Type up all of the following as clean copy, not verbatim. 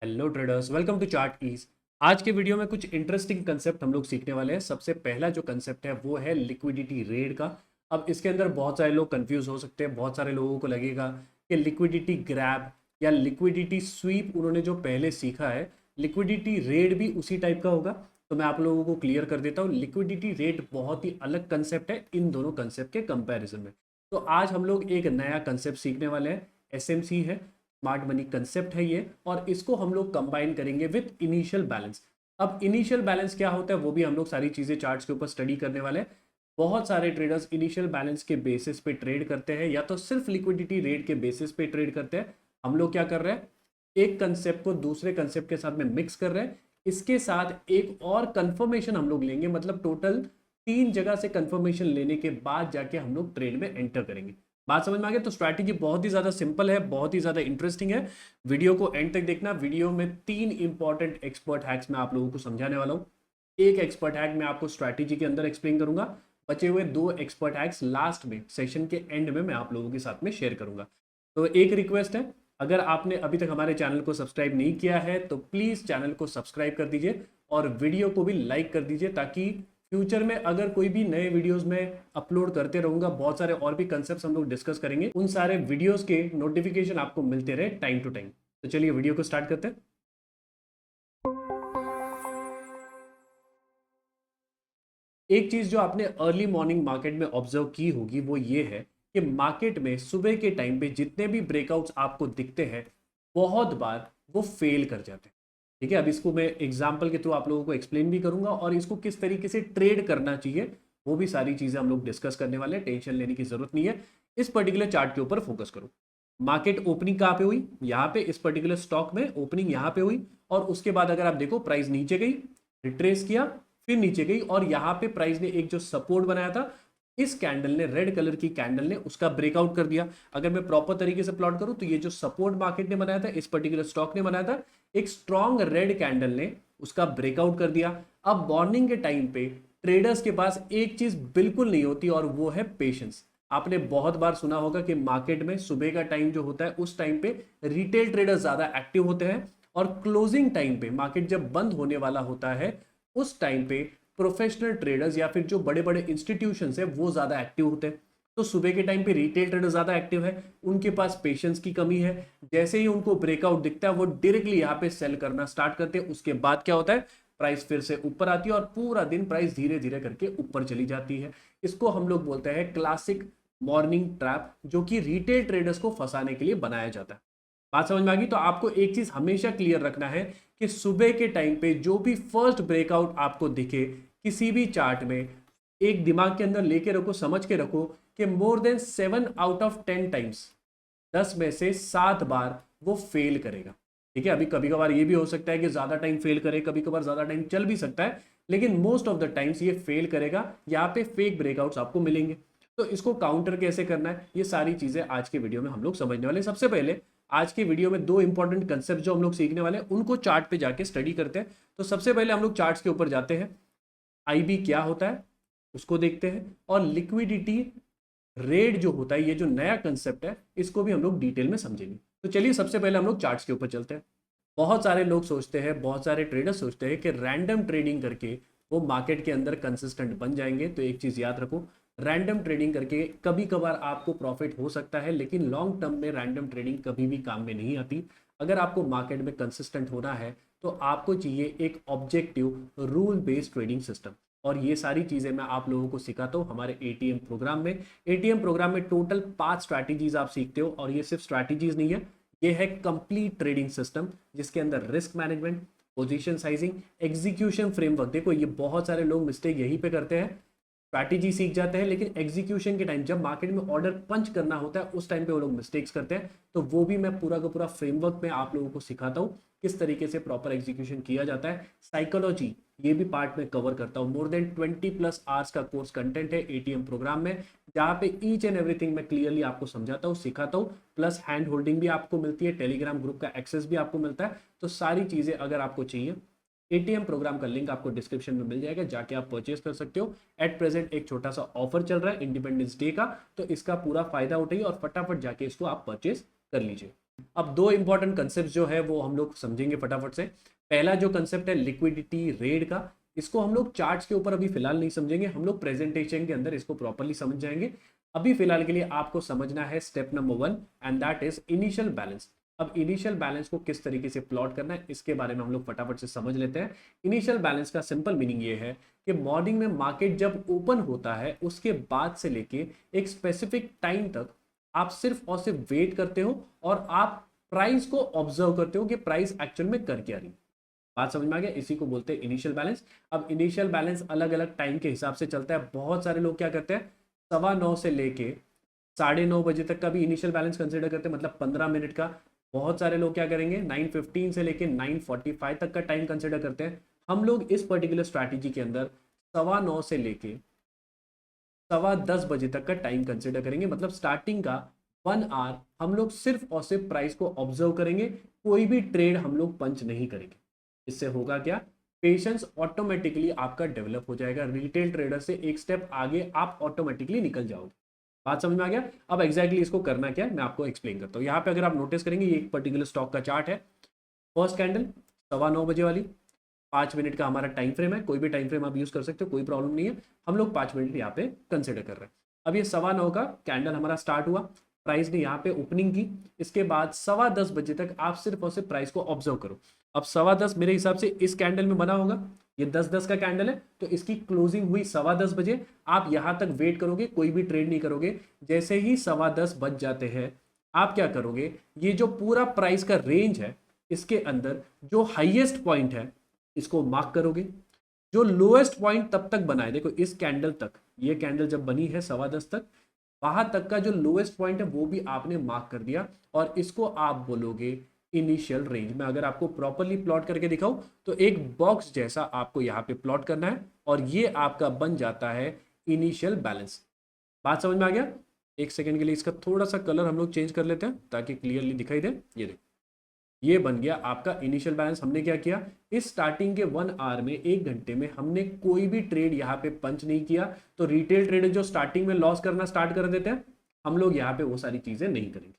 Hello traders, welcome to Chart Ease. आज के video में कुछ इंटरेस्टिंग कंसेप्ट हम लोग सीखने वाले हैं। सबसे पहला जो कंसेप्ट है वो है लिक्विडिटी रेट का। अब इसके अंदर बहुत सारे लोग कंफ्यूज हो सकते हैं। बहुत सारे लोगों को लगेगा कि लिक्विडिटी ग्रैब या लिक्विडिटी स्वीप उन्होंने जो पहले सीखा है, लिक्विडिटी रेट भी उसी टाइप का होगा। तो मैं आप लोगों को क्लियर कर देता हूँ, लिक्विडिटी रेट बहुत ही अलग कंसेप्ट है इन दोनों कंसेप्ट के कंपैरिजन में। तो आज हम लोग एक नया कंसेप्ट सीखने वाले हैं। एसएमसी है, स्मार्ट मनी कंसेप्ट है ये, और इसको हम लोग कंबाइन करेंगे विथ इनिशियल बैलेंस। अब इनिशियल बैलेंस क्या होता है वो भी हम लोग सारी चीजें चार्ट्स के ऊपर स्टडी करने वाले हैं। बहुत सारे ट्रेडर्स इनिशियल बैलेंस के बेसिस पे ट्रेड करते हैं या तो सिर्फ लिक्विडिटी रेट के बेसिस पे ट्रेड करते हैं। हम लोग क्या कर रहे हैं, एक कंसेप्ट को दूसरे कंसेप्ट के साथ में मिक्स कर रहे हैं। इसके साथ एक और कंफर्मेशन हम लोग लेंगे, मतलब टोटल 3 जगह से कंफर्मेशन लेने के बाद जाके हम लोग ट्रेड में एंटर करेंगे। बात समझ में आ गया? तो स्ट्रैटेजी बहुत ही ज्यादा सिंपल है, बहुत ही ज्यादा इंटरेस्टिंग है। वीडियो को एंड तक देखना। वीडियो में 3 इंपॉर्टेंट एक्सपर्ट हैक्स मैं आप लोगों को समझाने वाला हूँ। एक एक्सपर्ट हैक मैं आपको स्ट्रैटेजी के अंदर एक्सप्लेन करूंगा। बचे हुए 2 एक्सपर्ट हैक्स लास्ट में, सेशन के एंड में मैं आप लोगों के साथ में शेयर करूंगा। तो एक रिक्वेस्ट है, अगर आपने अभी तक हमारे चैनल को सब्सक्राइब नहीं किया है तो प्लीज चैनल को सब्सक्राइब कर दीजिए और वीडियो को भी लाइक कर दीजिए, ताकि फ्यूचर में अगर कोई भी नए वीडियोस में अपलोड करते रहूंगा, बहुत सारे और भी कंसेप्ट हम लोग डिस्कस करेंगे, उन सारे वीडियोस के नोटिफिकेशन आपको मिलते रहे टाइम टू टाइम। तो चलिए वीडियो को स्टार्ट करते हैं। एक चीज जो आपने अर्ली मॉर्निंग मार्केट में ऑब्जर्व की होगी वो ये है कि मार्केट में सुबह के टाइम पे जितने भी ब्रेकआउट्स आपको दिखते हैं, बहुत बार वो फेल कर जाते हैं। ठीक है, अब इसको मैं एग्जांपल के थ्रू आप लोगों को एक्सप्लेन भी करूंगा और इसको किस तरीके से ट्रेड करना चाहिए वो भी सारी चीजें हम लोग डिस्कस करने वाले हैं। टेंशन लेने की जरूरत नहीं है, इस पर्टिकुलर चार्ट के ऊपर फोकस करो। मार्केट ओपनिंग कहाँ पे हुई? यहाँ पे, इस पर्टिकुलर स्टॉक में ओपनिंग यहाँ पे हुई, और उसके बाद अगर आप देखो प्राइस नीचे गई, रिट्रेस किया, फिर नीचे गई, और यहाँ पे प्राइस ने एक जो सपोर्ट बनाया था, इस कैंडल ने, रेड कलर की कैंडल ने उसका ब्रेकआउट कर दिया। अगर मैं प्रॉपर तरीके से प्लॉट करूं तो ये जो सपोर्ट मार्केट ने बनाया था, इस पर्टिकुलर स्टॉक ने बनाया था, एक स्ट्रॉन्ग रेड कैंडल ने उसका ब्रेकआउट कर दिया। अब मॉर्निंग के टाइम पे ट्रेडर्स के पास एक चीज बिल्कुल नहीं होती और वो है पेशेंस। आपने बहुत बार सुना होगा कि मार्केट में सुबह का टाइम जो होता है उस टाइम पे रिटेल ट्रेडर्स ज्यादा एक्टिव होते हैं, और क्लोजिंग टाइम पे, मार्केट जब बंद होने वाला होता है उस टाइम पे प्रोफेशनल ट्रेडर्स या फिर जो बड़े बड़े इंस्टीट्यूशंस है वो ज्यादा एक्टिव होते हैं। तो सुबह के टाइम पे रिटेल ट्रेडर ज्यादा एक्टिव है, उनके पास पेशेंस की कमी है। जैसे ही उनको ब्रेकआउट दिखता है वो डायरेक्टली यहाँ पे सेल करना स्टार्ट करते हैं। उसके बाद क्या होता है, प्राइस फिर से ऊपर आती है और पूरा दिन प्राइस धीरे धीरे करके ऊपर चली जाती है। इसको हम लोग बोलते हैं क्लासिक मॉर्निंग ट्रैप, जो कि रिटेल ट्रेडर्स को फंसाने के लिए बनाया जाता है। बात समझ में आ गई? तो आपको एक चीज हमेशा क्लियर रखना है कि सुबह के टाइम पे जो भी फर्स्ट ब्रेकआउट आपको दिखे किसी भी चार्ट में, एक दिमाग के अंदर लेके रखो, समझ के रखो कि more than 7 out of 10 times, 10 में से 7 बार वो फेल करेगा। ठीक है, अभी कभी कभार ये भी हो सकता है कि ज्यादा टाइम फेल करे, कभी कभार ज्यादा टाइम चल भी सकता है, लेकिन मोस्ट ऑफ द टाइम्स ये फेल करेगा। यहाँ पे फेक ब्रेकआउट्स आपको मिलेंगे। तो इसको काउंटर कैसे करना है, ये सारी चीजें आज के वीडियो में हम लोग समझने वाले हैं। सबसे पहले आज के वीडियो में 2 इंपॉर्टेंट कंसेप्ट जो हम लोग सीखने वाले हैं उनको चार्ट पे जाके स्टडी करते हैं। तो सबसे पहले हम लोग चार्ट्स के ऊपर जाते हैं, आईबी क्या होता है उसको देखते हैं, और लिक्विडिटी रेट जो होता है, ये जो नया कंसेप्ट है, इसको भी हम लोग डिटेल में समझेंगे। तो चलिए सबसे पहले हम लोग चार्ट्स के ऊपर चलते हैं। बहुत सारे लोग सोचते हैं, बहुत सारे ट्रेडर्स सोचते हैं कि रैंडम ट्रेडिंग करके वो मार्केट के अंदर कंसिस्टेंट बन जाएंगे। तो एक चीज याद रखो, रैंडम ट्रेडिंग करके कभी कभार आपको प्रॉफिट हो सकता है, लेकिन लॉन्ग टर्म में रैंडम ट्रेडिंग कभी भी काम में नहीं आती। अगर आपको मार्केट में कंसिस्टेंट होना है तो आपको चाहिए एक objective rule based trading system. और ये सारी चीजें मैं आप लोगों को सिखाता हूँ हमारे एटीएम प्रोग्राम में। एटीएम प्रोग्राम में टोटल 5 स्ट्रैटेजीज आप सीखते हो, और ये सिर्फ स्ट्रैटेजीज नहीं है, ये है कंप्लीट ट्रेडिंग सिस्टम, जिसके अंदर risk management, position sizing, execution framework. देखो ये बहुत सारे लोग मिस्टेक यहीं पे करते हैं, स्ट्रैटेजी सीख जाते हैं लेकिन एग्जीक्यूशन के टाइम जब मार्केट में ऑर्डर पंच करना होता है उस टाइम पे वो लोग मिस्टेक्स करते हैं। तो वो भी मैं पूरा का पूरा फ्रेमवर्क में आप लोगों को सिखाता हूँ किस तरीके से प्रॉपर एग्जीक्यूशन किया जाता है। साइकोलॉजी ये भी पार्ट में कवर करता हूँ। मोर देन 20+ आवर्स का कोर्स कंटेंट है एटीएम प्रोग्राम में, जहाँ पे ईच एंड एवरीथिंग मैं क्लियरली आपको समझाता हूँ, सिखाता हूँ, प्लस हैंड होल्डिंग भी आपको मिलती है, टेलीग्राम ग्रुप का एक्सेस भी आपको मिलता है। तो सारी चीजें अगर आपको चाहिए, एटीएम प्रोग्राम का लिंक आपको डिस्क्रिप्शन में मिल जाएगा, जाके आप परचेज कर सकते हो। एट प्रेजेंट एक छोटा सा ऑफर चल रहा है इंडिपेंडेंस डे का, तो इसका पूरा फायदा उठाइए और फटाफट जाके इसको आप परचेज कर लीजिए। अब दो इंपॉर्टेंट कंसेप्ट जो है वो हम लोग समझेंगे फटाफट से। पहला जो कंसेप्ट है लिक्विडिटी रेट का, इसको हम लोग चार्ट्स के ऊपर अभी फिलहाल नहीं समझेंगे, हम लोग प्रेजेंटेशन के अंदर इसको प्रॉपरली समझ जाएंगे। अभी फिलहाल के लिए आपको समझना है step number 1 and that is initial balance. अब इनिशियल बैलेंस को किस तरीके से प्लॉट करना है इसके बारे में हम लोग फटाफट से समझ लेते हैं। इनिशियल बैलेंस का सिंपल मीनिंग ये है कि मॉर्निंग में मार्केट जब ओपन होता है उसके बाद से लेके एक स्पेसिफिक टाइम तक आप सिर्फ और सिर्फ वेट करते हो और आप प्राइस को ऑब्जर्व करते हो कि प्राइस एक्चुअल में कर क्या रही है। बात समझ में आ गया, इसी को बोलते हैं इनिशियल बैलेंस। अब इनिशियल बैलेंस अलग अलग टाइम के हिसाब से चलता है। बहुत सारे लोग क्या करते हैं 9:15 से लेके 9:30 तक का भी इनिशियल बैलेंस कंसिडर करते हैं, मतलब 15 मिनट का। बहुत सारे लोग क्या करेंगे 9:15 से लेके 9:45 तक का टाइम कंसिडर करते हैं। हम लोग इस पर्टिकुलर स्ट्रैटेजी के अंदर 9:15 से लेके 10:15 तक का टाइम कंसिडर करेंगे, मतलब स्टार्टिंग का 1 आवर हम लोग सिर्फ और सिर्फ प्राइस को ऑब्जर्व करेंगे, कोई भी ट्रेड हम लोग पंच नहीं करेंगे। इससे होगा क्या, पेशेंस ऑटोमेटिकली आपका डेवलप हो जाएगा, रिटेल ट्रेडर से एक स्टेप आगे आप ऑटोमेटिकली निकल जाओगे। बात समझ में आ गया। अब एग्जैक्टली इसको करना क्या है मैं आपको एक्सप्लेन करता हूँ। यहाँ पे अगर आप नोटिस करेंगे ये एक पर्टिकुलर स्टॉक का चार्ट है। फर्स्ट कैंडल 9:15 वाली, 5 मिनट का हमारा टाइम फ्रेम है, कोई भी टाइम फ्रेम आप यूज कर सकते हो, कोई प्रॉब्लम नहीं है। हम लोग 5 मिनट यहाँ पे कंसिडर कर रहे हैं। अब ये 9:15 का कैंडल हमारा स्टार्ट हुआ, प्राइस ने यहाँ पे ओपनिंग की, इसके बाद 10:15 तक आप सिर्फ और सिर्फ प्राइस को ऑब्जर्व करो। अब 10:15 मेरे हिसाब से इस कैंडल में बना होगा, ये 10:10 का कैंडल है तो इसकी क्लोजिंग हुई 10:15 आप यहां तक वेट करोगे, कोई भी ट्रेड नहीं करोगे। जैसे ही 10:15 बज जाते हैं आप क्या करोगे, ये जो पूरा प्राइस का रेंज है इसके अंदर जो हाईएस्ट पॉइंट है इसको मार्क करोगे। जो लोएस्ट पॉइंट तब तक बना है, देखो इस कैंडल तक, ये कैंडल जब बनी है 10:15 तक, वहां तक का जो लोएस्ट पॉइंट है वो भी आपने मार्क कर दिया और इसको आप बोलोगे इनिशियल रेंज में। अगर आपको प्रॉपरली प्लॉट करके दिखाऊं तो एक बॉक्स जैसा आपको यहाँ पे प्लॉट करना है और ये आपका बन जाता है इनिशियल बैलेंस। बात समझ में आ गया। एक सेकंड के लिए इसका थोड़ा सा कलर हम लोग चेंज कर लेते हैं ताकि क्लियरली दिखाई दे। ये देखो ये बन गया आपका इनिशियल बैलेंस। हमने क्या किया, इस स्टार्टिंग के 1 आवर में, 1 घंटे में हमने कोई भी ट्रेड यहाँ पे पंच नहीं किया। तो रिटेल ट्रेडर जो स्टार्टिंग में लॉस करना स्टार्ट कर देते हैं, हम लोग यहाँ पे वो सारी चीजें नहीं करेंगे।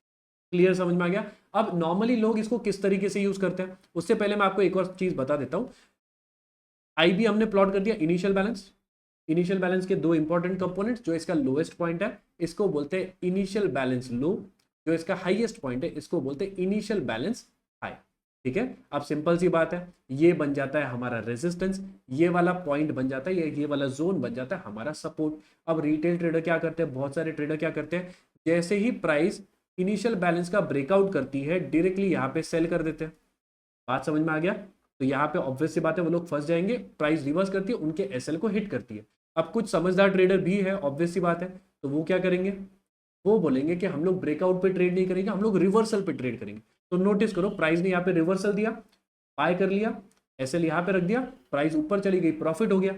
क्लियर, समझ में आ गया। अब नॉर्मली लोग इसको किस तरीके से यूज करते हैं उससे पहले मैं आपको एक और चीज बता देता हूं। आईबी हमने प्लॉट कर दिया इनिशियल बैलेंस। इनिशियल बैलेंस के दो इंपॉर्टेंट कंपोनेंट्स, जो इसका लोएस्ट पॉइंट है इसको बोलते हैं इनिशियल बैलेंस लो, जो इसका हाईएस्ट पॉइंट है इसको बोलते हैं इनिशियल बैलेंस हाई। ठीक है, अब सिंपल सी बात है, ये बन जाता है हमारा रेजिस्टेंस, ये वाला पॉइंट बन जाता है, ये वाला जोन बन जाता है हमारा सपोर्ट। अब रिटेल ट्रेडर क्या करते हैं, बहुत सारे ट्रेडर क्या करते हैं, जैसे ही प्राइस इनिशियल बैलेंस का ब्रेकआउट करती है डायरेक्टली यहाँ पे सेल कर देते हैं। बात समझ में आ गया। तो यहाँ पे ऑब्वियस सी बात है वो लोग फंस जाएंगे, प्राइस रिवर्स करती है उनके एसएल को हिट करती है। अब कुछ समझदार ट्रेडर भी है, ऑब्वियस सी बात है, तो वो क्या करेंगे, वो बोलेंगे कि हम लोग ब्रेकआउट पे ट्रेड नहीं करेंगे, हम लोग रिवर्सल पे ट्रेड करेंगे। तो नोटिस करो प्राइस ने यहाँ पे रिवर्सल दिया, बाय कर लिया, एसएल यहाँ पे रख दिया, प्राइस ऊपर चली गई, प्रॉफिट हो गया।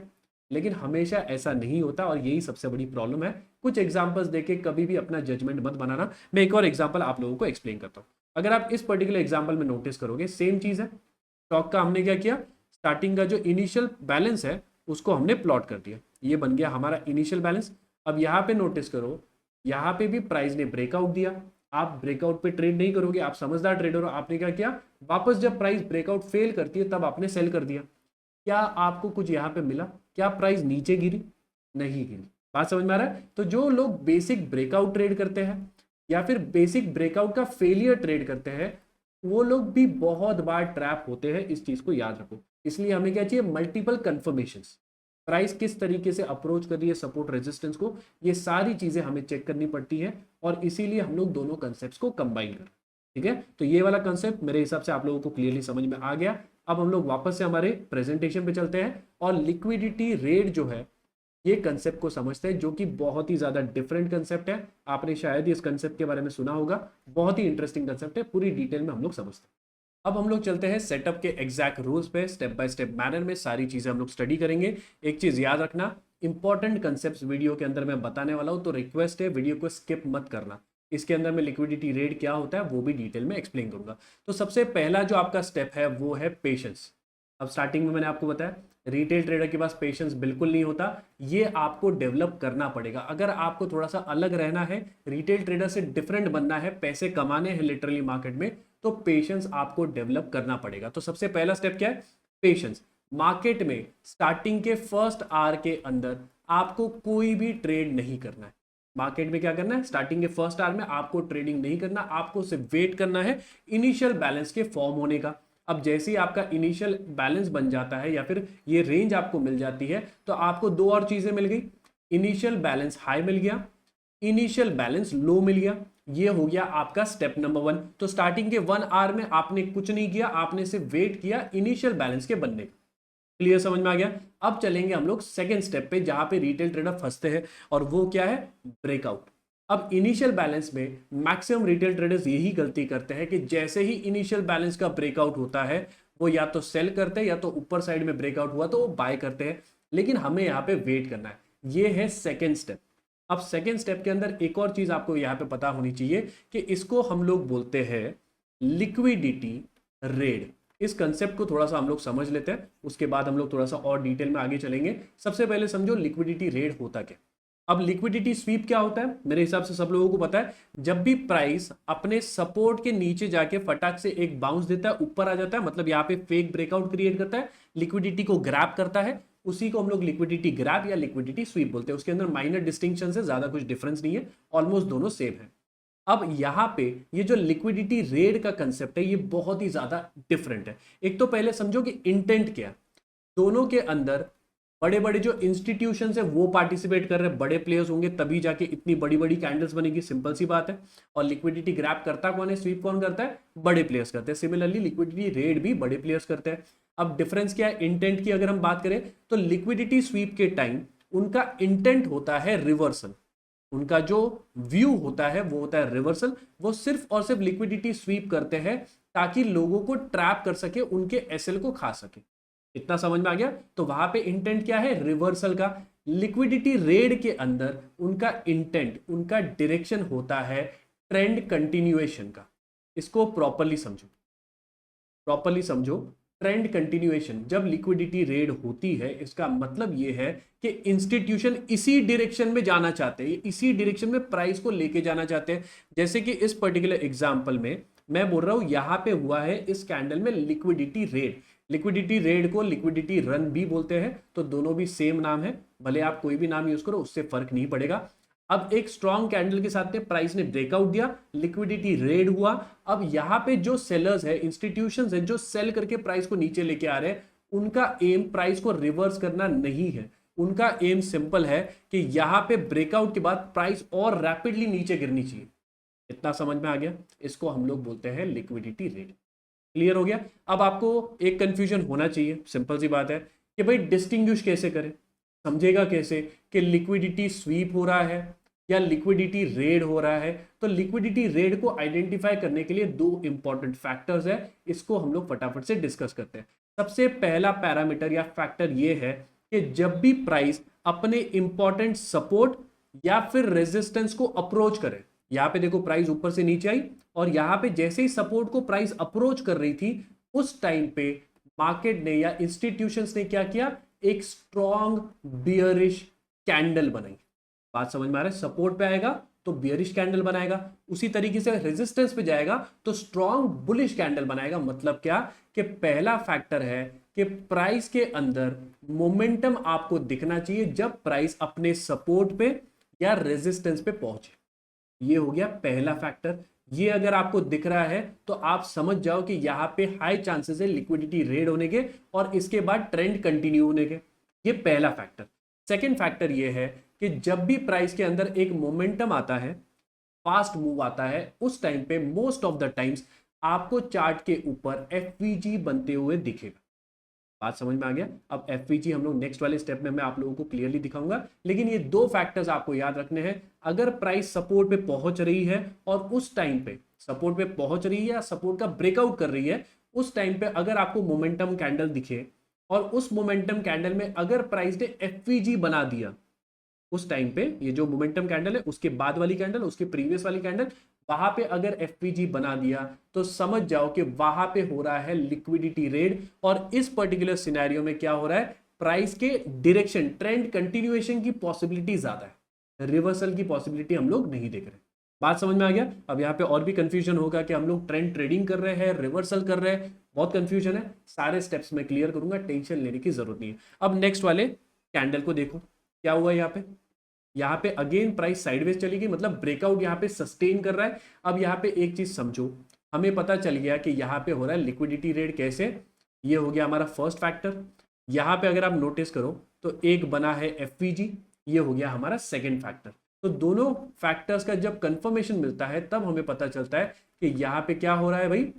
लेकिन हमेशा ऐसा नहीं होता और यही सबसे बड़ी प्रॉब्लम है। कुछ एग्जांपल्स देके कभी भी अपना जजमेंट मत बनाना। मैं एक और एग्जांपल आप लोगों को एक्सप्लेन करता हूं। अगर आप इस पर्टिकुलर एग्जांपल में नोटिस करोगे सेम चीज है, स्टॉक का हमने क्या किया, स्टार्टिंग का जो इनिशियल बैलेंस है उसको हमने प्लॉट कर दिया, ये बन गया हमारा इनिशियल बैलेंस। अब यहाँ पे नोटिस करो, यहाँ पे भी प्राइस ने ब्रेकआउट दिया, आप ब्रेकआउट पे ट्रेड नहीं करोगे, आप समझदार ट्रेडर हो, आपने क्या किया, वापस जब प्राइस ब्रेकआउट फेल करती है तब आपने सेल कर दिया। क्या आपको कुछ यहाँ पे मिला, क्या प्राइस नीचे गिरी, नहीं गिरी। बात समझ में आ रहा है। तो जो लोग बेसिक ब्रेकआउट ट्रेड करते हैं या फिर बेसिक ब्रेकआउट का फेलियर ट्रेड करते हैं वो लोग भी बहुत बार ट्रैप होते हैं, इस चीज को याद रखो। इसलिए हमें क्या चाहिए, मल्टीपल कंफर्मेशंस, प्राइस किस तरीके से अप्रोच कर रही है सपोर्ट रेजिस्टेंस को, ये सारी चीजें हमें चेक करनी पड़ती है और इसीलिए हम लोग दोनों कंसेप्ट को कंबाइन कर। ठीक है, तो ये वाला कंसेप्ट मेरे हिसाब से आप लोगों को क्लियरली समझ में आ गया। अब हम लोग वापस से हमारे प्रेजेंटेशन पे चलते हैं और लिक्विडिटी रेट जो है ये कंसेप्ट को समझते हैं, जो कि बहुत ही ज्यादा डिफरेंट कंसेप्ट है। आपने शायद ही इस कंसेप्ट के बारे में सुना होगा, बहुत ही इंटरेस्टिंग कंसेप्ट है, पूरी डिटेल में हम लोग समझते हैं। अब हम लोग चलते हैं सेटअप के एग्जैक्ट रूल्स पे, स्टेप बाय स्टेप मैनर में सारी चीजें हम लोग स्टडी करेंगे। एक चीज याद रखना, इंपॉर्टेंट कंसेप्ट वीडियो के अंदर मैं बताने वाला हूं, तो रिक्वेस्ट है वीडियो को स्किप मत करना। इसके अंदर मैं लिक्विडिटी रेट क्या होता है वो भी डिटेल में एक्सप्लेन करूंगा। तो सबसे पहला जो आपका स्टेप है वो है पेशेंस। अब स्टार्टिंग में मैंने आपको बताया रिटेल ट्रेडर के पास पेशेंस बिल्कुल नहीं होता, ये आपको डेवलप करना पड़ेगा। अगर आपको थोड़ा सा अलग रहना है, रिटेल ट्रेडर से डिफरेंट बनना है, पैसे कमाने हैं लिटरली मार्केट में, तो पेशेंस आपको डेवलप करना पड़ेगा। तो सबसे पहला स्टेप क्या है? पेशेंस। मार्केट में स्टार्टिंग के फर्स्ट आवर के अंदर आपको कोई भी ट्रेड नहीं करना है। मार्केट में क्या करना है? स्टार्टिंग के फर्स्ट आवर में आपको ट्रेडिंग नहीं करना, आपको सिर्फ वेट करना है इनिशियल बैलेंस के फॉर्म होने का। अब जैसे ही आपका इनिशियल बैलेंस बन जाता है या फिर ये रेंज आपको मिल जाती है, तो आपको दो और चीजें मिल गई। इनिशियल बैलेंस हाई मिल गया, इनिशियल बैलेंस लो मिल गया। ये हो गया आपका स्टेप नंबर 1। तो स्टार्टिंग के 1 आवर में आपने कुछ नहीं किया, आपने सिर्फ वेट किया इनिशियल बैलेंस के बनने का। क्लियर, समझ में आ गया? अब चलेंगे हम लोग सेकेंड स्टेप पे, जहां पे रिटेल ट्रेडर फंसते हैं, और वो क्या है? ब्रेकआउट। अब इनिशियल बैलेंस में मैक्सिमम रिटेल ट्रेडर्स यही गलती करते हैं कि जैसे ही इनिशियल बैलेंस का ब्रेकआउट होता है, वो या तो सेल करते हैं या तो ऊपर साइड में ब्रेकआउट हुआ तो वो बाय करते हैं। लेकिन हमें यहाँ पे वेट करना है। ये है सेकेंड स्टेप। अब सेकेंड स्टेप के अंदर एक और चीज आपको यहाँ पे पता होनी चाहिए कि इसको हम लोग बोलते हैं लिक्विडिटी रेड। इस कंसेप्ट को थोड़ा सा हम लोग समझ लेते हैं, उसके बाद हम लोग थोड़ा सा और डिटेल में आगे चलेंगे। सबसे पहले समझो लिक्विडिटी रेड होता क्या। अब लिक्विडिटी स्वीप क्या होता है? मेरे हिसाब से सब लोगों को पता है। जब भी प्राइस अपने सपोर्ट के नीचे जाके फटाक से एक बाउंस देता है, ऊपर आ जाता है, मतलब यहाँ पे फेक ब्रेकआउट क्रिएट करता है, लिक्विडिटी को ग्रैब करता है, उसी को हम लोग लिक्विडिटी ग्रैब या लिक्विडिटी स्वीप बोलते हैं। उसके अंदर माइनर डिस्टिंक्शन है, ज्यादा कुछ डिफरेंस नहीं है, ऑलमोस्ट दोनों सेम है। अब यहां पे ये जो लिक्विडिटी रेड का कंसेप्ट है, ये बहुत ही ज्यादा डिफरेंट है। एक तो पहले समझो कि इंटेंट क्या है। दोनों के अंदर बड़े बड़े जो इंस्टीट्यूशन है वो पार्टिसिपेट कर रहे हैं, बड़े प्लेयर्स होंगे तभी जाके इतनी बड़ी बड़ी कैंडल्स बनेगी, सिंपल सी बात है। और लिक्विडिटी ग्रैब करता कौन है? स्वीप कौन करता है? बड़े प्लेयर्स करते हैं। सिमिलरली लिक्विडिटी रेड भी बड़े प्लेयर्स करते हैं। अब डिफरेंस क्या है इंटेंट की अगर हम बात करें, तो लिक्विडिटी स्वीप के टाइम उनका इंटेंट होता है रिवर्सल। उनका जो व्यू होता है वो होता है रिवर्सल। वो सिर्फ और सिर्फ लिक्विडिटी स्वीप करते हैं ताकि लोगों को ट्रैप कर सके, उनके एसएल को खा सके। इतना समझ में आ गया? तो वहां पे इंटेंट क्या है? रिवर्सल का। लिक्विडिटी रेड के अंदर उनका इंटेंट, उनका डायरेक्शन होता है ट्रेंड कंटिन्यूएशन का। इसको प्रॉपरली समझो, प्रॉपरली समझो। ट्रेंड कंटिन्यूएशन जब लिक्विडिटी रेड होती है, इसका मतलब यह है कि इंस्टीट्यूशन इसी डायरेक्शन में जाना चाहते हैं, इसी डायरेक्शन में प्राइस को लेके जाना चाहते हैं। जैसे कि इस पर्टिकुलर एग्जांपल में मैं बोल रहा हूं, यहां पे हुआ है इस कैंडल में लिक्विडिटी रेड। लिक्विडिटी रेड को लिक्विडिटी रन भी बोलते हैं, तो दोनों भी सेम नाम है, भले आप कोई भी नाम यूज करो, उससे फर्क नहीं पड़ेगा। अब एक स्ट्रॉन्ग कैंडल के साथ में प्राइस ने ब्रेकआउट दिया, लिक्विडिटी रेड हुआ। अब यहां पे जो सेलर्स है, इंस्टीट्यूशंस है, जो सेल करके प्राइस को नीचे लेके आ रहे हैं, उनका एम प्राइस को रिवर्स करना नहीं है। उनका एम सिंपल है कि यहां पे ब्रेकआउट के बाद प्राइस और रैपिडली नीचे गिरनी चाहिए। इतना समझ में आ गया? इसको हम लोग बोलते हैं लिक्विडिटी रेड। क्लियर हो गया? अब आपको एक कंफ्यूजन होना चाहिए, सिंपल सी बात है कि भाई डिस्टिंग्विश कैसे करें, समझेगा कैसे कि लिक्विडिटी स्वीप हो रहा है या लिक्विडिटी रेड हो रहा है। तो लिक्विडिटी रेड को आइडेंटिफाई करने के लिए दो इंपॉर्टेंट फैक्टर्स है, इसको हम लोग फटाफट से डिस्कस करते हैं। सबसे पहला पैरामीटर या फैक्टर ये है कि जब भी प्राइस अपने इंपॉर्टेंट सपोर्ट या फिर रेजिस्टेंस को अप्रोच करे, यहां पे देखो प्राइस ऊपर से नीचे आई और यहां पे जैसे ही सपोर्ट को प्राइस अप्रोच कर रही थी, उस टाइम पे मार्केट ने या इंस्टीट्यूशंस ने क्या किया? एक स्ट्रॉन्ग बियरिश कैंडल बनाई। बात समझ में आ रहा है? सपोर्ट पे आएगा तो बियरिश कैंडल बनाएगा, उसी तरीके से रेजिस्टेंस पे जाएगा तो स्ट्रॉन्ग बुलिश कैंडल बनाएगा। मतलब क्या कि पहला फैक्टर है कि प्राइस के अंदर मोमेंटम आपको दिखना चाहिए जब प्राइस अपने सपोर्ट पे या रेजिस्टेंस पे पहुंचे। ये हो गया पहला फैक्टर। ये अगर आपको दिख रहा है तो आप समझ जाओ कि यहां पे हाई चांसेस है लिक्विडिटी रेड होने के और इसके बाद ट्रेंड कंटिन्यू होने के। ये पहला फैक्टर। सेकंड फैक्टर ये है कि जब भी प्राइस के अंदर एक मोमेंटम आता है, फास्ट मूव आता है, उस टाइम पे मोस्ट ऑफ द टाइम्स आपको चार्ट के ऊपर एफवीजी बनते हुए दिखेगा। बात समझ में आ गया? अब एफवीजी हम लोग नेक्स्ट वाले स्टेप में मैं आप लोगों को क्लियरली दिखाऊंगा, लेकिन ये दो फैक्टर्स आपको याद रखने हैं। अगर प्राइस सपोर्ट पे पहुंच रही है और उस टाइम पे सपोर्ट पे पहुंच रही है या सपोर्ट का ब्रेकआउट कर रही है, उस टाइम पे अगर आपको मोमेंटम कैंडल दिखे और उस मोमेंटम कैंडल में अगर प्राइस ने एफवीजी बना दिया, उस टाइम पे ये जो मोमेंटम कैंडल है, उसके बाद वाली कैंडल, उसके प्रीवियस वाली कैंडल, वहां पे अगर एफपीजी बना दिया तो समझ जाओ कि वहां पे हो रहा है लिक्विडिटी रेड, और इस पर्टिकुलर सिनेरियो में क्या हो रहा है, प्राइस के डायरेक्शन ट्रेंड कंटिन्यूएशन की पॉसिबिलिटी ज्यादा है, रिवर्सल की पॉसिबिलिटी हम लोग नहीं देख रहे। बात समझ में आ गया? अब यहाँ पे और भी कंफ्यूजन होगा कि हम लोग ट्रेंड ट्रेडिंग कर रहे हैं, रिवर्सल कर रहे हैं, बहुत कंफ्यूजन है। सारे स्टेप्स में क्लियर करूंगा, टेंशन लेने की जरूरत नहीं है। अब नेक्स्ट वाले कैंडल को देखो क्या हुआ यहाँ पे। यहाँ पे अगेन प्राइस साइडवेज चली गई, मतलब ब्रेकआउट यहाँ पे सस्टेन कर रहा है। अब यहाँ पे एक चीज समझो, हमें पता चल गया कि यहाँ पे हो रहा है लिक्विडिटी रेट कैसे, ये हो गया हमारा फर्स्ट फैक्टर। यहाँ पे अगर आप नोटिस करो तो एक बना है एफवीजी, ये हो गया हमारा सेकेंड फैक्टर। तो दोनों फैक्टर्स का जब कंफर्मेशन मिलता है तब हमें पता चलता है कि यहाँ पे क्या हो रहा है भाई,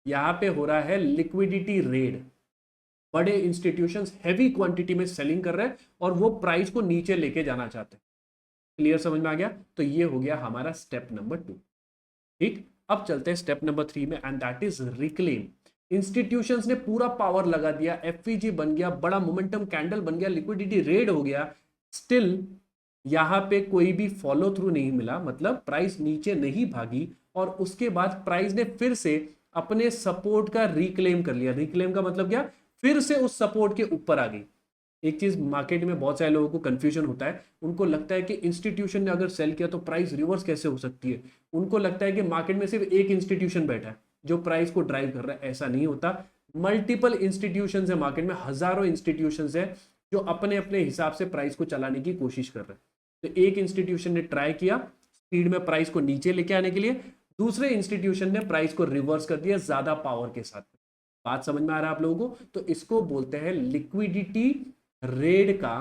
यहाँ पे हो रहा है लिक्विडिटी रेड। बड़े इंस्टीट्यूशंस हैवी क्वांटिटी में सेलिंग कर रहे हैं और वो प्राइस को नीचे लेके जाना चाहते हैं। क्लियर समझ में आ गया? तो ये हो गया हमारा स्टेप नंबर 2। ठीक, अब चलते हैं स्टेप नंबर 3 में, and that is reclaim. Institutions ने पूरा पावर लगा दिया, एफवीजी बन गया, बड़ा मोमेंटम कैंडल बन गया, लिक्विडिटी रेड हो गया, स्टिल यहां पे कोई भी फॉलो थ्रू नहीं मिला, मतलब प्राइस नीचे नहीं भागी, और उसके बाद प्राइस ने फिर से अपने सपोर्ट का रिक्लेम कर लिया। रिक्लेम का मतलब क्या, फिर से उस सपोर्ट के ऊपर आ गई। एक चीज मार्केट में बहुत सारे लोगों को कंफ्यूजन होता है, उनको लगता है कि इंस्टीट्यूशन ने अगर सेल किया तो प्राइस रिवर्स कैसे हो सकती है। उनको लगता है कि मार्केट में सिर्फ एक इंस्टीट्यूशन बैठा है जो प्राइस को ड्राइव कर रहा है, ऐसा नहीं होता। मल्टीपल इंस्टीट्यूशन है मार्केट में, हजारों इंस्टीट्यूशन है जो अपने अपने हिसाब से प्राइस को चलाने की कोशिश कर रहे हैं। तो एक इंस्टीट्यूशन ने ट्राई किया स्पीड में प्राइस को नीचे लेके आने के लिए, दूसरे इंस्टीट्यूशन ने प्राइस को रिवर्स कर दिया ज्यादा पावर के साथ। बात समझ में आ रहा है आप लोगों को? तो इसको बोलते हैं लिक्विडिटी रेड का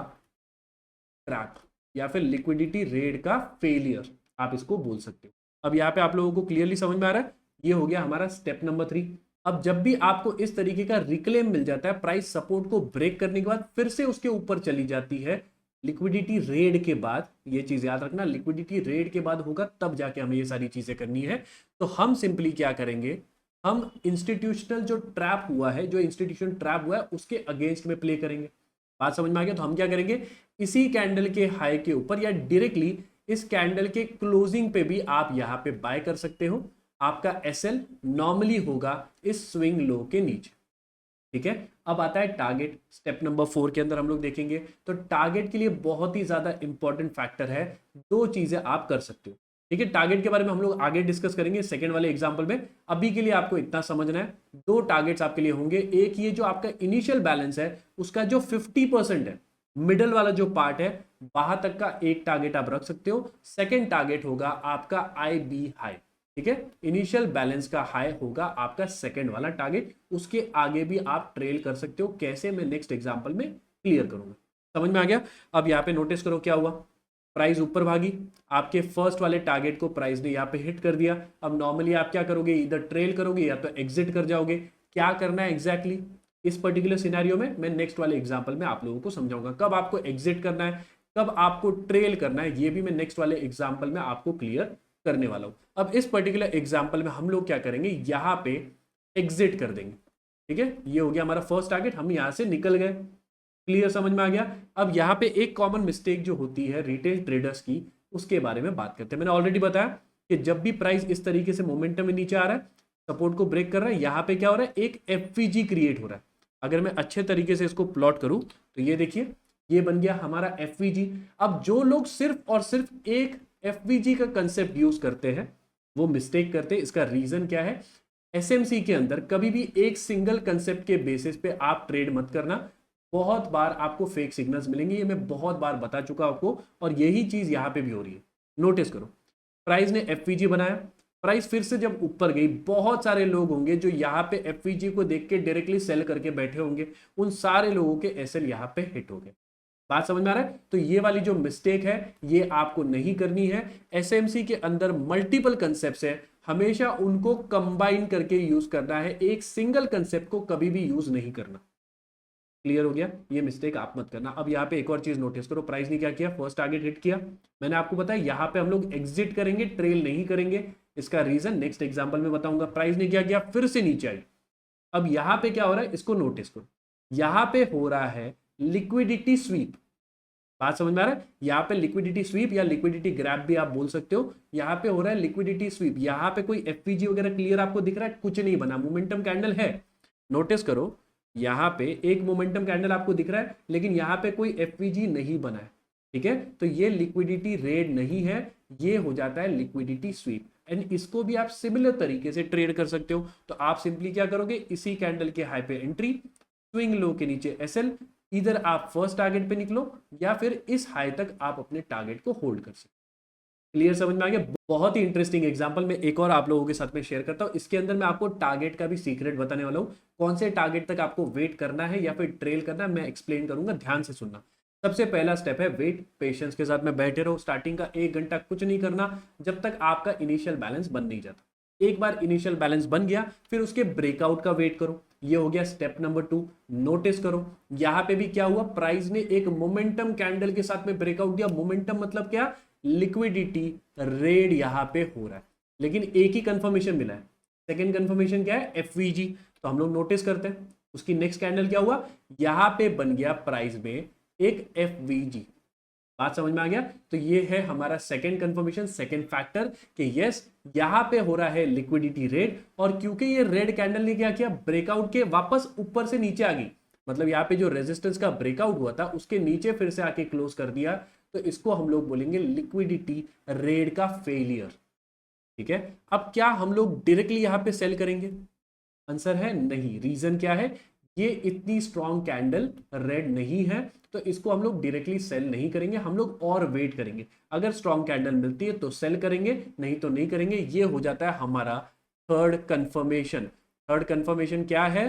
ट्रैप, या फिर लिक्विडिटी रेड का फेलियर, आप इसको बोल सकते हो। अब यहाँ पे आप लोगों को क्लियरली समझ में आ रहा है, ये हो गया हमारा स्टेप नंबर 3। अब जब भी आपको इस तरीके का रिक्लेम मिल जाता है, प्राइस सपोर्ट को ब्रेक करने के बाद फिर से उसके ऊपर चली जाती है, लिक्विडिटी रेड के बाद, ये चीज याद रखना, लिक्विडिटी रेड के बाद होगा तब जाके हमें ये सारी चीजें करनी है। तो हम सिंपली क्या करेंगे, हम इंस्टीट्यूशनल जो ट्रैप हुआ है, जो इंस्टीट्यूशन ट्रैप हुआ है उसके अगेंस्ट में प्ले करेंगे। बात समझ में आ गया? तो हम क्या करेंगे, इसी कैंडल के हाई के ऊपर या डायरेक्टली इस कैंडल के क्लोजिंग पे भी आप यहां पे बाय कर सकते हो। आपका एसएल नॉर्मली होगा इस स्विंग लो के नीचे। ठीक है, अब आता है टारगेट। स्टेप नंबर 4 के अंदर हम लोग देखेंगे, तो टारगेट के लिए बहुत ही ज्यादा इंपॉर्टेंट फैक्टर है, दो चीजें आप कर सकते हो। ठीक है, टारगेट के बारे में हम लोग आगे डिस्कस करेंगे सेकंड वाले एग्जांपल में। अभी के लिए आपको इतना समझना है, दो टारगेट्स आपके लिए होंगे। एक ये जो आपका इनिशियल बैलेंस है उसका जो 50% है, मिडल वाला जो पार्ट है, वहां तक का एक टारगेट आप रख सकते हो। सेकेंड टारगेट होगा आपका IB हाई। ठीक है, इनिशियल बैलेंस का हाई होगा आपका सेकेंड वाला टारगेट, उसके आगे भी आप ट्रेल कर सकते हो। कैसे, मैं नेक्स्ट एग्जांपल में क्लियर करूंगा। समझ में आ गया? अब यहाँ पे नोटिस करो क्या हुआ, प्राइस ऊपर भागी, आपके फर्स्ट वाले टारगेट को प्राइस ने यहाँ पे हिट कर दिया। अब नॉर्मली आप क्या करोगे, इधर ट्रेल करोगे या तो एग्जिट कर जाओगे। क्या करना है एग्जैक्टली इस पर्टिकुलर सिनेरियो में, मैं नेक्स्ट वाले एग्जांपल में आप लोगों को समझाऊंगा। कब आपको एग्जिट करना है, कब आपको ट्रेल करना है, ये भी मैं नेक्स्ट वाले एग्जाम्पल में आपको क्लियर करने वाला हूं। अब इस पर्टिकुलर एग्जाम्पल में हम लोग क्या करेंगे, यहां पे एग्जिट कर देंगे। ठीक है, ये हो गया हमारा फर्स्ट टारगेट, हम यहां से निकल गए। क्लियर समझ में आ गया? अब यहाँ पे एक कॉमन मिस्टेक जो होती है रिटेल ट्रेडर्स की, उसके बारे में बात करते हैं। मैंने ऑलरेडी बताया कि जब भी प्राइस इस तरीके से मोमेंटम में नीचे आ रहा है, सपोर्ट को ब्रेक कर रहा है, यहाँ पे क्या हो रहा है, एक एफवीजी क्रिएट हो रहा है। अगर मैं अच्छे तरीके से इसको प्लॉट करूं तो ये देखिए, ये बन गया हमारा एफवीजी। अब जो लोग सिर्फ और सिर्फ एक एफवीजी का कंसेप्ट यूज करते हैं वो मिस्टेक करते हैं। इसका रीजन क्या है, एसएमसी के अंदर कभी भी एक सिंगल कंसेप्ट के बेसिस पे आप ट्रेड मत करना। बहुत बार आपको फेक सिग्नल्स मिलेंगे, ये मैं बहुत बार बता चुका आपको, और यही चीज यहां पे भी हो रही है। नोटिस करो, प्राइस ने एफवीजी बनाया, प्राइस फिर से जब ऊपर गई, बहुत सारे लोग होंगे जो यहाँ पे एफवीजी को देख के डायरेक्टली सेल करके बैठे होंगे, उन सारे लोगों के एसएल यहाँ पे हिट हो गए। बात समझ में आ रहा है? तो ये वाली जो मिस्टेक है ये आपको नहीं करनी है। एसएमसी के अंदर मल्टीपल कंसेप्ट है, हमेशा उनको कंबाइन करके यूज करना है, एक सिंगल कंसेप्ट को कभी भी यूज नहीं करना। क्लियर हो गया? ये मिस्टेक आप मत करना। अब यहाँ पे एक और चीज नोटिस करो, प्राइस ने क्या किया, फर्स्ट टारगेट हिट किया। मैंने आपको बताया यहाँ पे हम लोग एग्जिट करेंगे, ट्रेल नहीं करेंगे। इसका रीजन नेक्स्ट एग्जांपल में बताऊंगा। प्राइस ने क्या किया, फिर से नीचे आई। अब यहाँ पे क्या हो रहा है, इसको नोटिस करो, यहाँ पे हो रहा है लिक्विडिटी स्वीप। बात समझ में आ रहा है? यहाँ पे लिक्विडिटी स्वीप या लिक्विडिटी ग्रैब भी आप बोल सकते हो। यहाँ पे हो रहा है लिक्विडिटी स्वीप। यहाँ पे कोई एफवीजी वगैरह क्लियर आपको दिख रहा है? कुछ नहीं बना, मोमेंटम कैंडल है। नोटिस करो, यहाँ पे एक मोमेंटम कैंडल आपको दिख रहा है, लेकिन यहाँ पे कोई एफवीजी नहीं बना है। ठीक है, तो ये लिक्विडिटी रेड नहीं है, ये हो जाता है लिक्विडिटी स्वीप। एंड इसको भी आप सिमिलर तरीके से ट्रेड कर सकते हो। तो आप सिंपली क्या करोगे, इसी कैंडल के हाई पे एंट्री, स्विंग लो के नीचे एसएल, इधर आप फर्स्ट टारगेट पे निकलो या फिर इस हाई तक आप अपने टारगेट को होल्ड कर सकते हो। क्लियर, समझ में आ गया? बहुत ही इंटरेस्टिंग एग्जांपल मैं एक और आप लोगों के साथ में शेयर करता हूं। इसके अंदर मैं आपको टारगेट का भी सीक्रेट बताने वाला हूं, कौन से टारगेट तक आपको वेट करना है या फिर ट्रेल करना है, मैं एक्सप्लेन करूंगा, ध्यान से सुनना। सबसे पहला स्टेप है वेट, पेशेंस के साथ में बैठे रहो। स्टार्टिंग का 1 घंटा कुछ नहीं करना जब तक आपका इनिशियल बैलेंस बन नहीं जाता। एक बार इनिशियल बैलेंस बन गया फिर उसके ब्रेकआउट का वेट करो। ये हो गया स्टेप नंबर 2। नोटिस करो यहां पे भी क्या हुआ, प्राइस ने एक मोमेंटम कैंडल के साथ में ब्रेकआउट दिया। मोमेंटम मतलब क्या, लिक्विडिटी रेड यहां पे हो रहा है, लेकिन एक ही कंफर्मेशन मिला है। सेकंड कंफर्मेशन क्या है, एफवीजी। तो हम लोग नोटिस करते हैं उसकी नेक्स्ट कैंडल क्या हुआ, यहां पे बन गया प्राइस में एक एफवीजी। बात समझ में आ गया? तो ये है हमारा सेकंड कंफर्मेशन, सेकंड फैक्टर कि यस यहां पे हो रहा है लिक्विडिटी रेड। और क्योंकि ये रेड कैंडल ने क्या किया, ब्रेकआउट के वापस ऊपर से नीचे आ गई, मतलब यहाँ पे जो रेजिस्टेंस का ब्रेकआउट हुआ था उसके नीचे फिर से आके क्लोज कर दिया, तो इसको हम लोग बोलेंगे लिक्विडिटी रेड का फेलियर। ठीक है, अब क्या हम लोग डायरेक्टली यहां पे सेल करेंगे? आंसर है नहीं। रीजन क्या है, ये इतनी स्ट्रॉन्ग कैंडल रेड नहीं है, तो इसको हम लोग डायरेक्टली सेल नहीं करेंगे, हम लोग और वेट करेंगे। अगर स्ट्रॉन्ग कैंडल मिलती है तो सेल करेंगे, नहीं तो नहीं करेंगे। ये हो जाता है हमारा थर्ड कंफर्मेशन। थर्ड कंफर्मेशन क्या है,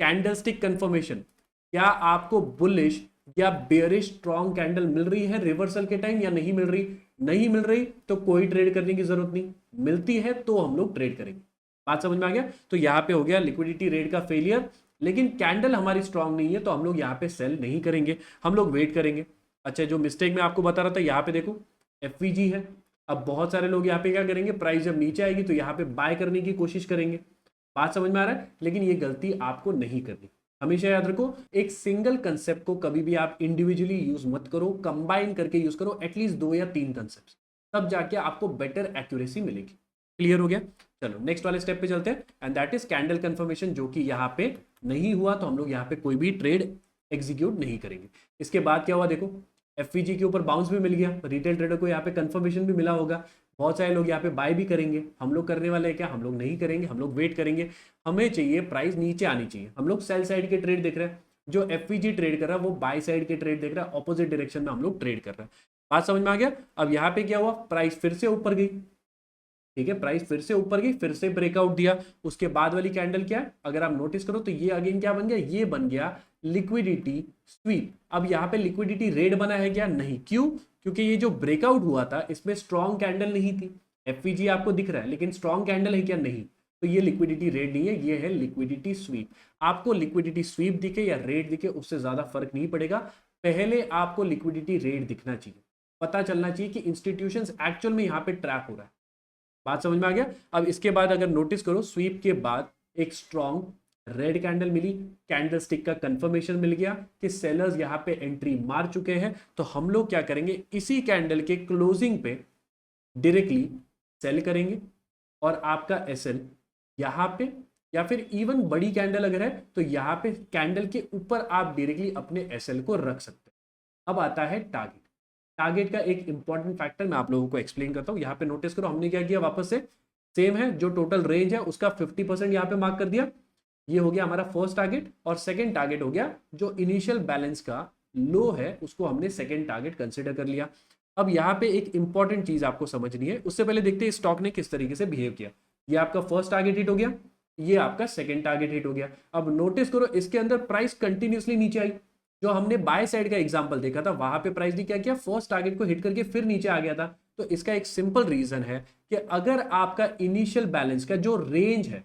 कैंडलस्टिक कंफर्मेशन। क्या आपको बुलिश या बेयरिश स्ट्रॉन्ग कैंडल मिल रही है रिवर्सल के टाइम या नहीं मिल रही? नहीं मिल रही तो कोई ट्रेड करने की जरूरत नहीं, मिलती है तो हम लोग ट्रेड करेंगे। बात समझ में आ गया? तो यहां पे हो गया लिक्विडिटी रेट का फेलियर, लेकिन कैंडल हमारी स्ट्रांग नहीं है तो हम लोग यहाँ पे सेल नहीं करेंगे, हम लोग वेट करेंगे। अच्छा, जो मिस्टेक मैं आपको बता रहा था, यहाँ पे देखो एफवीजी है। अब बहुत सारे लोग यहाँ पे क्या करेंगे, प्राइस जब नीचे आएगी तो यहाँ पे बाय करने की कोशिश करेंगे। बात समझ में आ रहा है? लेकिन ये गलती आपको नहीं करनी। हमेशा याद रखो, एक सिंगल कंसेप्ट को कभी भी आप इंडिविजुअली यूज मत करो, कंबाइन करके यूज करो, एटलीस्ट 2 या 3 कंसेप्ट, तब जाके आपको बेटर एक्यूरेसी मिलेगी। क्लियर हो गया? चलो नेक्स्ट वाले स्टेप पे चलते हैं, and that is candle confirmation, जो कि यहाँ पे नहीं हुआ तो हम लोग यहाँ पे कोई भी ट्रेड एग्जीक्यूट नहीं करेंगे। इसके बाद क्या हुआ, देखो एफवीजी के ऊपर बाउंस भी मिल गया, रिटेल ट्रेडर को यहाँ पे कंफर्मेशन भी मिला होगा, बहुत सारे लोग यहाँ पे बाय भी करेंगे। हम लोग करने वाले हैं क्या, हम लोग नहीं करेंगे, हम लोग वेट करेंगे। हमें चाहिए प्राइस नीचे आनी चाहिए, हम लोग सेल साइड के ट्रेड देख रहे हैं, जो एफवीजी ट्रेड कर रहा है वो बाय साइड के ट्रेड देख रहा है, ऑपोजिट डायरेक्शन में हम लोग ट्रेड कर रहे हैं। बात समझ में आ गया? अब यहाँ पे क्या हुआ, प्राइस फिर से ऊपर गई। ठीक है, प्राइस फिर से ऊपर गई, फिर से ब्रेकआउट दिया। उसके बाद वाली कैंडल क्या है, अगर आप नोटिस करो तो ये अगेन क्या बन गया, ये बन गया लिक्विडिटी स्वीप। अब यहाँ पे लिक्विडिटी रेड बना है क्या, नहीं। क्यों? क्योंकि ये जो ब्रेकआउट हुआ था इसमें स्ट्रॉन्ग कैंडल नहीं थी। एफवीजी आपको दिख रहा है लेकिन स्ट्रॉन्ग कैंडल है क्या, नहीं। तो ये लिक्विडिटी रेड नहीं है, ये है लिक्विडिटी स्वीप। आपको लिक्विडिटी स्वीप दिखे या रेड दिखे उससे ज्यादा फर्क नहीं पड़ेगा, पहले आपको लिक्विडिटी रेड दिखना चाहिए, पता चलना चाहिए कि इंस्टीट्यूशंस एक्चुअल में यहाँ पे ट्रैप हो रहा है। बात समझ में आ गया? अब इसके बाद अगर नोटिस करो, स्वीप के बाद एक स्ट्रॉन्ग रेड कैंडल मिली, कैंडल स्टिक का कंफर्मेशन मिल गया कि सेलर्स यहां पे एंट्री मार चुके हैं, तो हम लोग क्या करेंगे, इसी कैंडल के क्लोजिंग पे डायरेक्टली सेल करेंगे और आपका एसएल यहां पे, या फिर इवन बड़ी कैंडल अगर है तो यहां पे कैंडल के ऊपर आप डायरेक्टली अपने एसएल को रख सकते हैं। अब आता है टारगेट। टारगेट का एक इंपॉर्टेंट फैक्टर मैं आप लोगों को एक्सप्लेन करता हूं। यहाँ पे नोटिस करो हमने क्या किया, वापस से सेम है, जो टोटल रेंज है उसका 50% यहाँ पे मार्क कर दिया। ये हो गया हमारा फर्स्ट टारगेट, और सेकंड टारगेट हो गया जो इनिशियल बैलेंस का लो है उसको हमने सेकंड टारगेट कंसिडर कर लिया। अब यहाँ पे एक इंपॉर्टेंट चीज आपको समझनी है, उससे पहले देखते हैं स्टॉक ने किस तरीके से बिहेव किया। ये आपका फर्स्ट टारगेट हिट हो गया, ये आपका सेकंड टारगेट हिट हो गया। अब नोटिस करो इसके अंदर प्राइस कंटिन्यूसली नीचे आई। जो हमने बाय साइड का एग्जांपल देखा था वहां पे प्राइस ने क्या किया, फर्स्ट टारगेट को हिट करके फिर नीचे आ गया था। तो इसका एक सिंपल रीजन है कि अगर आपका इनिशियल बैलेंस का जो रेंज है,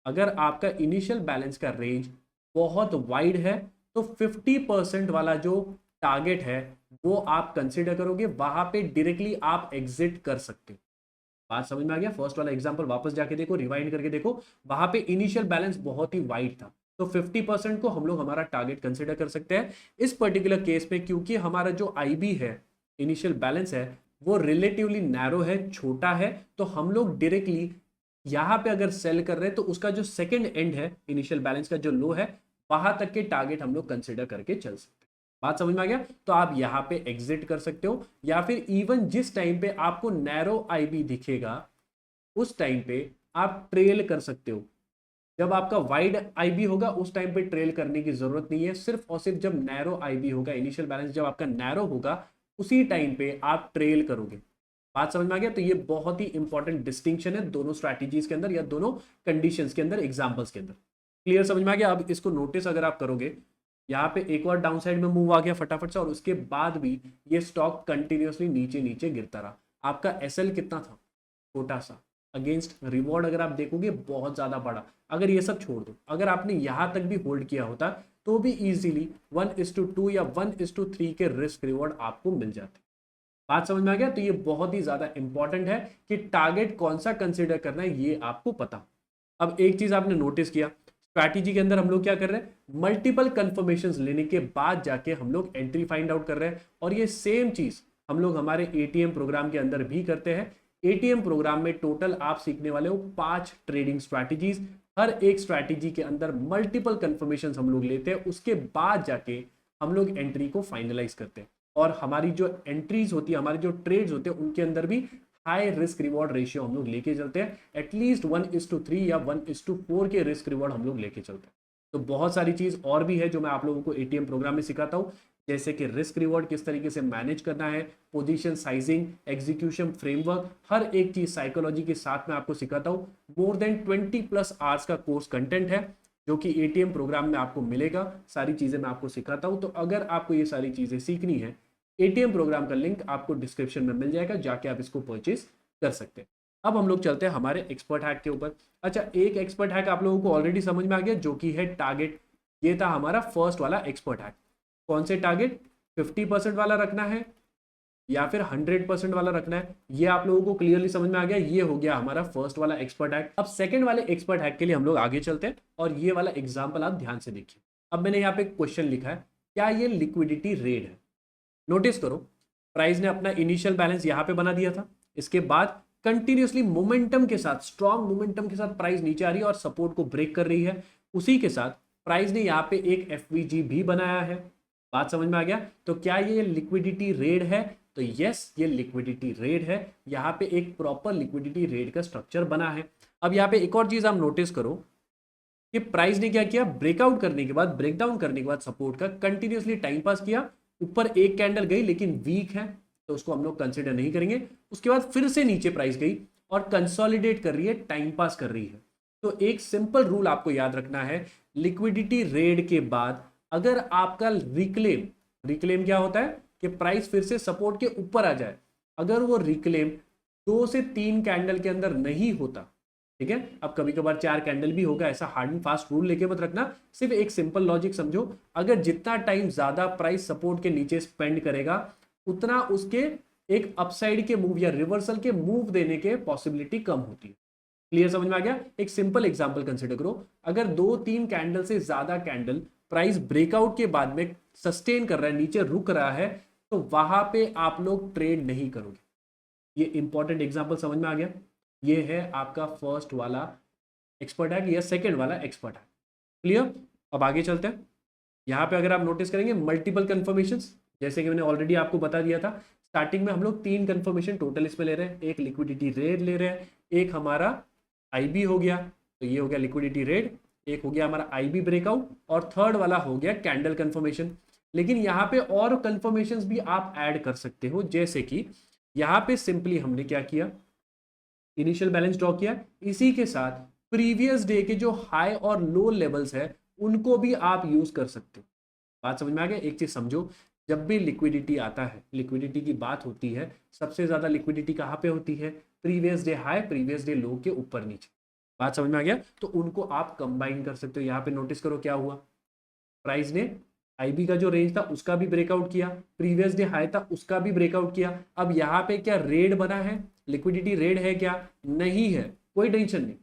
अगर आपका इनिशियल बैलेंस का रेंज बहुत वाइड है तो 50% वाला जो टारगेट है वो आप कंसिडर करोगे, वहां पे डायरेक्टली आप एग्जिट कर सकते हो। बात समझ में आ गया? फर्स्ट वाला एग्जांपल वापस जाके देखो, रिवाइंड करके देखो, वहां पे इनिशियल बैलेंस बहुत ही वाइड था, तो 50% को हम लोग हमारा टारगेट कंसिडर कर सकते हैं इस पर्टिकुलर केस में, क्योंकि हमारा जो आईबी है, इनिशियल बैलेंस है, वो रिलेटिवली नैरो है, छोटा है। तो हम लोग डायरेक्टली यहां पे अगर सेल कर रहे हैं तो उसका जो सेकंड एंड है, इनिशियल बैलेंस का जो लो है, वहां तक के टारगेट हम लोग कंसिडर करके चल सकते हैं। बात समझ में आ गया? तो आप यहां पे एग्जिट कर सकते हो, या फिर इवन जिस टाइम पे आपको नैरो आईबी दिखेगा उस टाइम पे आप ट्रेल कर सकते हो। जब आपका वाइड आईबी होगा उस टाइम पे ट्रेल करने की जरूरत नहीं है, सिर्फ और सिर्फ जब नैरो आईबी होगा, इनिशियल बैलेंस जब आपका नैरो होगा, उसी टाइम पे आप ट्रेल करोगे। बात समझ में आ गया? तो ये बहुत ही इंपॉर्टेंट डिस्टिंक्शन है दोनों स्ट्रैटेजीज के अंदर या दोनों कंडीशंस के अंदर, एग्जांपल्स के अंदर। क्लियर समझ में आ गया? अब इसको नोटिस अगर आप करोगे, यहाँ पे एक और डाउन साइड में मूव आ गया फटाफट से, और उसके बाद भी ये स्टॉक कंटिन्यूअसली नीचे नीचे गिरता रहा। आपका एसएल कितना था? छोटा सा। अगेंस्ट रिवॉर्ड अगर आप देखोगे बहुत ज्यादा बड़ा। अगर ये सब छोड़ दो, अगर आपने यहां तक भी होल्ड किया होता तो भी इजीली 1:2 या 1:3 के रिस्क रिवॉर्ड आपको मिल जाते। बात समझ में आ गया? तो ये बहुत ही ज्यादा इंपॉर्टेंट है कि टारगेट कौन सा कंसिडर करना है ये आपको पता। अब एक चीज आपने नोटिस किया, स्ट्रैटेजी के अंदर हम लोग क्या कर रहे हैं, मल्टीपल कंफर्मेशंस लेने के बाद जाके हम लोग एंट्री फाइंड आउट कर रहे हैं। और ये सेम चीज हम लोग हमारे एटीएम प्रोग्राम के अंदर भी करते हैं। एटीएम प्रोग्राम में टोटल आप सीखने वाले हो 5 ट्रेडिंग स्ट्रैटेजीज। हर एक स्ट्रैटेजी के अंदर मल्टीपल कंफर्मेशंस हम लोग लेते हैं, उसके बाद जाके हम लोग एंट्री को फाइनलाइज करते हैं। और हमारी जो एंट्रीज होती है, हमारे जो ट्रेड्स होते हैं, उनके अंदर भी हाई रिस्क रिवॉर्ड रेशियो हम लोग लेके चलते हैं। एटलीस्ट 1:3 या 1:4 के रिस्क रिवॉर्ड हम लोग लेके चलते हैं। तो बहुत सारी चीज और भी है जो मैं आप लोगों को एटीएम प्रोग्राम में सिखाता हूँ, जैसे कि रिस्क रिवॉर्ड किस तरीके से मैनेज करना है, पोजीशन साइजिंग, एग्जीक्यूशन फ्रेमवर्क, हर एक चीज साइकोलॉजी के साथ में आपको सिखाता हूँ। मोर देन 20+ आवर्स का कोर्स कंटेंट है जो कि एटीएम प्रोग्राम में आपको मिलेगा। सारी चीजें मैं आपको सिखाता हूँ। तो अगर आपको ये सारी चीजें सीखनी है, एटीएम प्रोग्राम का लिंक आपको डिस्क्रिप्शन में मिल जाएगा, जाके आप इसको परचेज कर सकते हैं। अब हम लोग चलते हैं हमारे एक्सपर्ट हैक के ऊपर। अच्छा, एक एक्सपर्ट हैक आप लोगों को ऑलरेडी समझ में आ गया, जो कि है टारगेट। ये था हमारा फर्स्ट वाला एक्सपर्ट हैक। कौन से टारगेट? 50% वाला रखना है या फिर 100% वाला रखना है, ये आप लोगों को क्लियरली समझ में आ गया। ये हो गया हमारा फर्स्ट वाला एक्सपर्ट हैक। अब सेकंड वाले एक्सपर्ट हैक के लिए हम लोग आगे चलते हैं, और ये वाला एग्जांपल आप ध्यान से देखिए। अब मैंने यहाँ पे क्वेश्चन लिखा है, क्या ये लिक्विडिटी रेड है? नोटिस करो, प्राइस ने अपना इनिशियल बैलेंस यहां पे बना दिया था, इसके बाद कंटिन्यूअसली मोमेंटम के साथ, स्ट्रॉन्ग मोमेंटम के साथ प्राइस नीचे आ रही है और सपोर्ट को ब्रेक कर रही है। उसी के साथ प्राइस ने यहाँ पे एक एफवीजी भी बनाया है। बात समझ में आ गया? तो क्या ये लिक्विडिटी रेड है? तो यस, ये लिक्विडिटी रेड है। यहाँ पे एक प्रॉपर लिक्विडिटी रेड का स्ट्रक्चर बना है। अब यहाँ पे एक और चीज आप नोटिस करो कि प्राइस ने क्या किया, ब्रेकआउट करने के बाद, ब्रेकडाउन करने के बाद सपोर्ट का कंटिन्यूअसली टाइम पास किया। ऊपर एक कैंडल गई लेकिन वीक है, तो उसको हम लोग कंसिडर नहीं करेंगे। उसके बाद फिर से नीचे प्राइस गई और कंसोलिडेट कर रही है, टाइम पास कर रही है। तो एक सिंपल रूल आपको याद रखना है, लिक्विडिटी रेड के बाद अगर आपका रिक्लेम, रिक्लेम क्या होता है कि प्राइस फिर से सपोर्ट के ऊपर आ जाए, अगर वो रिक्लेम 2 से 3 कैंडल के अंदर नहीं होता, ठीक है, अब कभी कभार 4 कैंडल भी होगा, ऐसा हार्ड एंड फास्ट रूल लेके मत रखना, सिर्फ एक सिंपल लॉजिक समझो। अगर जितना टाइम ज्यादा प्राइस सपोर्ट के नीचे स्पेंड करेगा, उतना उसके एक अपसाइड के मूव या रिवर्सल के मूव देने के पॉसिबिलिटी कम होती है। क्लियर समझ में आ गया? एक सिंपल एग्जांपल कंसिडर करो, अगर 2-3 कैंडल से ज्यादा कैंडल प्राइस ब्रेकआउट के बाद में सस्टेन कर रहा है, नीचे रुक रहा है, तो वहां पे आप लोग ट्रेड नहीं करोगे। ये इंपॉर्टेंट एग्जांपल समझ में आ गया? ये है आपका फर्स्ट वाला एक्सपर्ट हैक या सेकंड वाला एक्सपर्ट हैक। क्लियर? अब आगे चलते हैं। यहाँ पे अगर आप नोटिस करेंगे मल्टीपल कंफर्मेशंस, जैसे कि मैंने ऑलरेडी आपको बता दिया था, स्टार्टिंग में हम लोग 3 कंफर्मेशन टोटल इसमें ले रहे हैं। एक लिक्विडिटी रेड ले रहे हैं, एक हमारा आईबी हो गया, तो ये हो गया लिक्विडिटी रेड, एक हो गया हमारा आईबी ब्रेकआउट, और थर्ड वाला हो गया कैंडल कंफर्मेशन। लेकिन यहाँ पे और कंफर्मेशंस भी आप ऐड कर सकते हो, जैसे कि यहाँ पे सिंपली हमने क्या किया, इनिशियल बैलेंस ड्रॉ किया, इसी के साथ प्रीवियस डे के जो हाई और लो लेवल्स है उनको भी आप यूज कर सकते हो। बात समझ में आ गया? एक चीज समझो, जब भी लिक्विडिटी आता है, लिक्विडिटी की बात होती है, सबसे ज्यादा लिक्विडिटी कहाँ पे होती है? Previous day high, previous day लो के ऊपर नीचे। बात समझ में आ गया? तो उनको आप कंबाइन कर सकते हो। यहाँ पे नोटिस करो क्या हुआ, प्राइस ने आईबी का जो रेंज था उसका भी ब्रेकआउट किया, प्रीवियस डे हाई था उसका भी ब्रेकआउट किया। अब यहाँ पे क्या रेड बना है? लिक्विडिटी रेड है क्या? नहीं है, कोई टेंशन नहीं।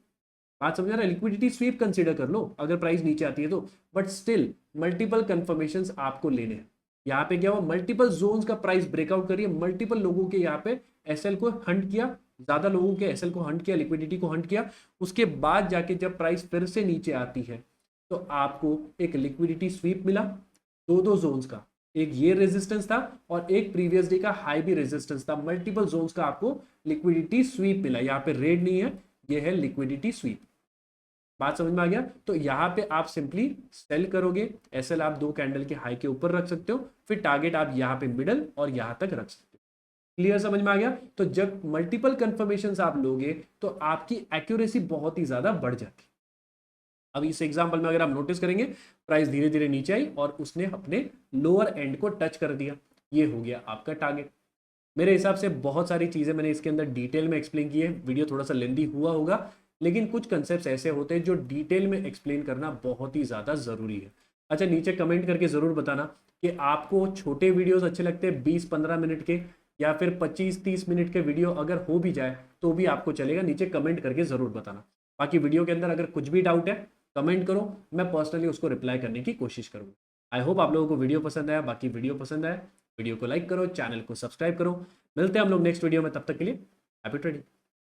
बात समझ रहा है? लिक्विडिटी स्वीप कंसीडर कर लो अगर प्राइस नीचे आती है तो, बट स्टिल मल्टीपल कंफर्मेशंस आपको लेने हैं। यहाँ पे क्या हुआ, मल्टीपल जोन्स का प्राइस ब्रेकआउट करिए, मल्टीपल लोगों के यहाँ पे एसएल को हंट किया, ज्यादा लोगों के एसएल को हंट किया, लिक्विडिटी को हंट किया, उसके बाद जाके जब प्राइस फिर से नीचे आती है तो आपको एक लिक्विडिटी स्वीप मिला, दो जोन्स का, एक ये रेजिस्टेंस था और एक प्रीवियस डे का हाई भी रेजिस्टेंस था, मल्टीपल जोन्स का आपको लिक्विडिटी स्वीप मिला। यहाँ पे रेड नहीं है, ये है लिक्विडिटी स्वीप। बात समझ में आ गया? तो यहाँ पे आप सिंपली सेल करोगे, एसएल आप 2 कैंडल के हाई के ऊपर रख सकते हो, फिर टारगेट आप यहाँ पे मिडल और यहाँ तक रख सकते हो। क्लियर, समझ में आ गया? तो जब मल्टीपल कंफर्मेशन आप लोगे तो आपकी एक्यूरेसी बहुत ही ज्यादा बढ़ जाती है। अब इस एग्जाम्पल में अगर आप नोटिस करेंगे, प्राइस धीरे धीरे नीचे आई और उसने अपने लोअर एंड को टच कर दिया, ये हो गया आपका टारगेट। मेरे हिसाब से बहुत सारी चीजें मैंने इसके अंदर डिटेल में एक्सप्लेन की है, वीडियो थोड़ा सा लेंदी हुआ होगा, लेकिन कुछ कंसेप्ट ऐसे होते हैं जो डिटेल में एक्सप्लेन करना बहुत ही ज्यादा जरूरी है। अच्छा, नीचे कमेंट करके जरूर बताना कि आपको छोटे वीडियोस अच्छे लगते हैं 20-15 मिनट के, या फिर 25-30 मिनट के वीडियो अगर हो भी जाए तो भी आपको चलेगा, नीचे कमेंट करके जरूर बताना। बाकी वीडियो के अंदर अगर कुछ भी डाउट है कमेंट करो, मैं पर्सनली उसको रिप्लाई करने की कोशिश करूंगा। आई होप आप लोगों को वीडियो पसंद आया। बाकी वीडियो पसंद आया वीडियो को लाइक करो, चैनल को सब्सक्राइब करो। मिलते हैं हम लोग नेक्स्ट वीडियो में, तब तक के लिए हैप्पी ट्रेडिंग।